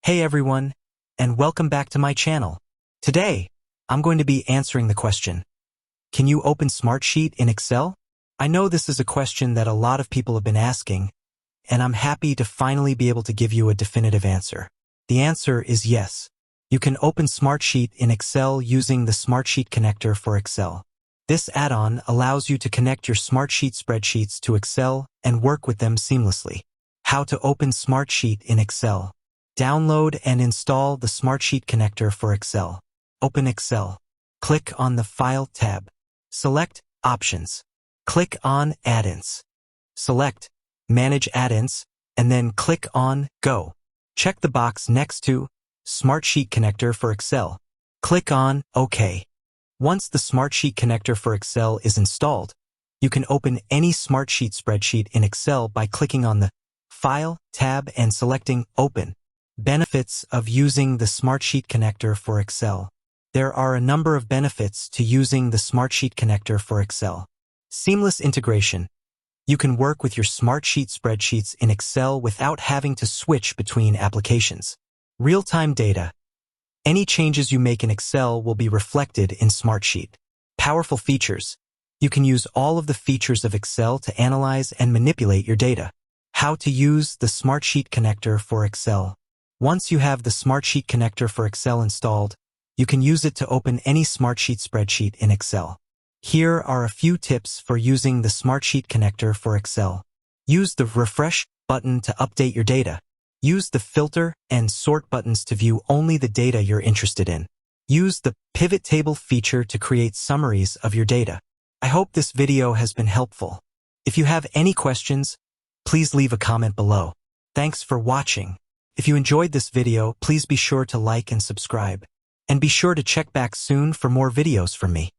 Hey everyone, and welcome back to my channel. Today, I'm going to be answering the question, can you open Smartsheet in Excel? I know this is a question that a lot of people have been asking, and I'm happy to finally be able to give you a definitive answer. The answer is yes. You can open Smartsheet in Excel using the Smartsheet connector for Excel. This add-on allows you to connect your Smartsheet spreadsheets to Excel and work with them seamlessly. How to open Smartsheet in Excel. Download and install the Smartsheet connector for Excel. Open Excel. Click on the File tab. Select Options. Click on Add-ins. Select Manage Add-ins, and then click on Go. Check the box next to Smartsheet connector for Excel. Click on OK. Once the Smartsheet connector for Excel is installed, you can open any Smartsheet spreadsheet in Excel by clicking on the File tab and selecting Open. Benefits of using the Smartsheet connector for Excel. There are a number of benefits to using the Smartsheet connector for Excel. Seamless integration. You can work with your Smartsheet spreadsheets in Excel without having to switch between applications. Real-time data. Any changes you make in Excel will be reflected in Smartsheet. Powerful features. You can use all of the features of Excel to analyze and manipulate your data. How to use the Smartsheet connector for Excel. Once you have the Smartsheet connector for Excel installed, you can use it to open any Smartsheet spreadsheet in Excel. Here are a few tips for using the Smartsheet connector for Excel. Use the Refresh button to update your data. Use the Filter and Sort buttons to view only the data you're interested in. Use the Pivot Table feature to create summaries of your data. I hope this video has been helpful. If you have any questions, please leave a comment below. Thanks for watching. If you enjoyed this video, please be sure to like and subscribe. And be sure to check back soon for more videos from me.